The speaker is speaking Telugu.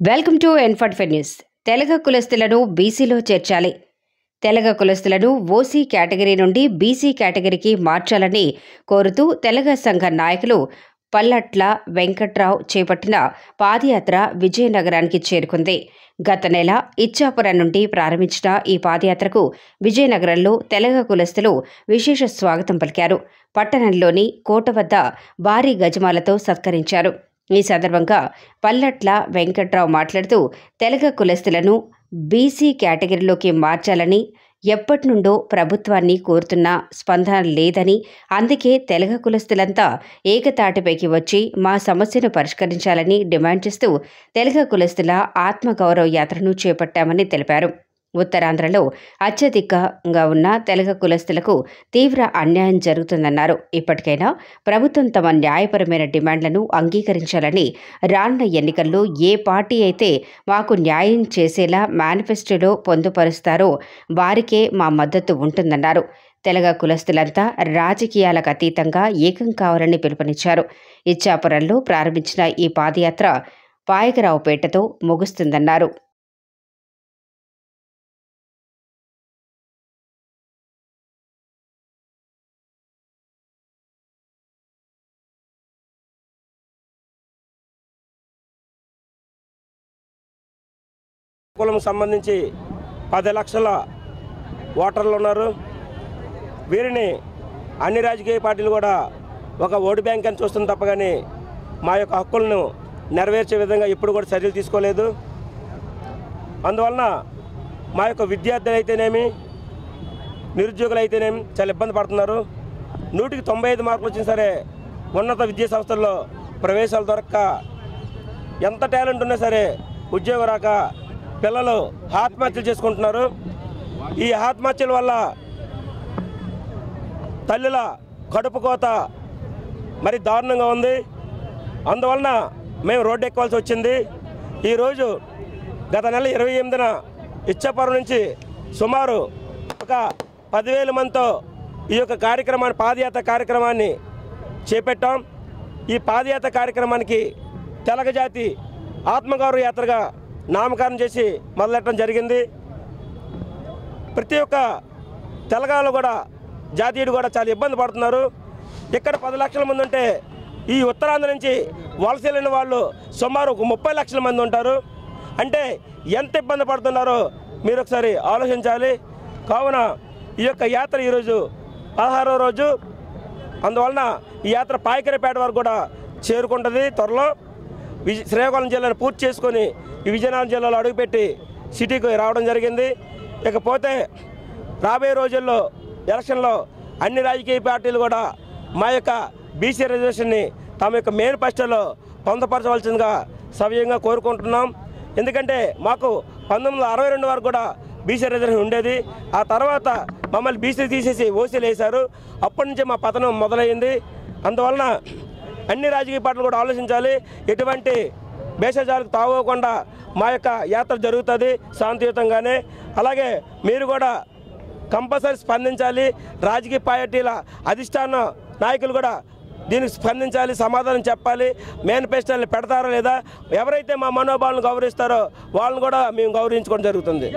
వెల్కమ్ టు ఎన్ఫర్ట్ న్యూస్. తెలగ కులస్తులను బీసీలో చేర్చాలి. తెలగ కులస్తులను ఓసీ కేటగిరీ నుండి బీసీ కేటగిరీకి మార్చాలని కోరుతూ తెలగ సంఘ నాయకులు పల్లట్ల వెంకట్రావు చేపట్టిన పాదయాత్ర విజయనగరానికి చేరుకుంది. గత నెల ఇచ్చాపురం నుండి ప్రారంభించిన ఈ పాదయాత్రకు విజయనగరంలో తెలగ కులస్తులు విశేష స్వాగతం పలికారు. పట్టణంలోని కోట వద్ద భారీ గజమాలతో సత్కరించారు. ఈ సందర్భంగా పల్లట్ల వెంకట్రావు మాట్లాడుతూ తెలగ కులస్తులను బీసీ కేటగిరీలోకి మార్చాలని ఎప్పటి నుండో ప్రభుత్వాన్ని కోరుతున్న స్పందన లేదని, అందుకే తెలగ కులస్తులంతా ఏకతాటిపైకి వచ్చి మా సమస్యను పరిష్కరించాలని డిమాండ్ చేస్తూ తెలగ కులస్తుల ఆత్మగౌరవ యాత్రను చేపట్టామని తెలిపారు. ఉత్తరాంధ్రలో అత్యధికంగా ఉన్న తెలగ కులస్తులకు తీవ్ర అన్యాయం జరుగుతుందన్నారు. ఇప్పటికైనా ప్రభుత్వం తమ న్యాయపరమైన డిమాండ్లను అంగీకరించాలని, రానున్న ఎన్నికల్లో ఏ పార్టీ అయితే మాకు న్యాయం చేసేలా మేనిఫెస్టోలో పొందుపరుస్తారో వారికే మా మద్దతు ఉంటుందన్నారు. తెలగ కులస్తులంతా రాజకీయాలకు అతీతంగా ఏకం కావాలని పిలుపునిచ్చారు. ఇచ్చాపురంలో ప్రారంభించిన ఈ పాదయాత్ర పాయకరావుపేటతో ముగుస్తుందన్నారు. కులం సంబంధించి 10 లక్షల ఓటర్లు ఉన్నారు. వీరిని అన్ని రాజకీయ పార్టీలు కూడా ఒక ఓటు బ్యాంక్ అని చూస్తుంది తప్ప కానీ మా యొక్క హక్కులను నెరవేర్చే విధంగా ఇప్పుడు కూడా చర్యలు తీసుకోలేదు. అందువలన మా యొక్క విద్యార్థులు అయితేనేమి, నిరుద్యోగులు అయితేనేమి చాలా ఇబ్బంది పడుతున్నారు. 100కి 95 మార్కులు వచ్చినా సరే ఉన్నత విద్యా సంస్థల్లో ప్రవేశాలు దొరక్క, ఎంత టాలెంట్ ఉన్నా సరే ఉద్యోగం రాక పిల్లలు ఆత్మహత్యలు చేసుకుంటున్నారు. ఈ ఆత్మహత్యల వల్ల తల్లుల కడుపు కోత మరి దారుణంగా ఉంది. అందువలన మేము రోడ్డు ఎక్కవలసి వచ్చింది. ఈరోజు గత నెల 28న ఇచ్చాపురం నుంచి సుమారు ఒక 10,000 మందితో ఈ యొక్క కార్యక్రమాన్ని, పాదయాత్ర కార్యక్రమాన్ని చేపట్టాం. ఈ పాదయాత్ర కార్యక్రమానికి తెలగ జాతి ఆత్మగౌరవ యాత్రగా నామకరణం చేసి మొదలెట్టడం జరిగింది. ప్రతి ఒక్క తెలంగాణలో కూడా జాతీయుడు కూడా చాలా ఇబ్బంది పడుతున్నారు. ఇక్కడ 10 లక్షల మంది ఉంటే ఈ ఉత్తరాంధ్ర నుంచి వలస వెళ్ళిన వాళ్ళు సుమారు ఒక 30 లక్షల మంది ఉంటారు. అంటే ఎంత ఇబ్బంది పడుతున్నారో మీరు ఒకసారి ఆలోచించాలి. కావున ఈ యొక్క యాత్ర ఈరోజు 16వ రోజు. అందువలన ఈ యాత్ర పాయకరపేట వరకు కూడా చేరుకుంటుంది. త్వరలో శ్రీకాకుళం జిల్లాను పూర్తి చేసుకొని ఈ విజయనగరం జిల్లాలో అడుగుపెట్టి సిటీకి రావడం జరిగింది. ఇకపోతే రాబోయే రోజుల్లో ఎలక్షన్లో అన్ని రాజకీయ పార్టీలు కూడా మా యొక్క బీసీ రిజర్వేషన్ని తమ యొక్క మేనిఫెస్టోలో పొందపరచవలసిందిగా సవ్యంగా కోరుకుంటున్నాం. ఎందుకంటే మాకు 1962 వరకు కూడా బీసీ రిజర్వేషన్ ఉండేది. ఆ తర్వాత మమ్మల్ని బీసీ తీసేసి ఓసీలు వేశారు. అప్పటి నుంచి మా పతనం మొదలైంది. అందువలన అన్ని రాజకీయ పార్టీలు కూడా ఆలోచించాలి. ఎటువంటి భేషజాలకు తావకుండా మా యొక్క యాత్ర జరుగుతుంది శాంతియుతంగానే. అలాగే మీరు కూడా కంపల్సరీ స్పందించాలి. రాజకీయ పార్టీల అధిష్టాన నాయకులు కూడా దీనికి స్పందించాలి, సమాధానం చెప్పాలి. మేనిఫెస్టోని పెడతారా లేదా, ఎవరైతే మా మనోభావాలను గౌరవిస్తారో వాళ్ళని కూడా మేము గౌరవించుకోవడం జరుగుతుంది.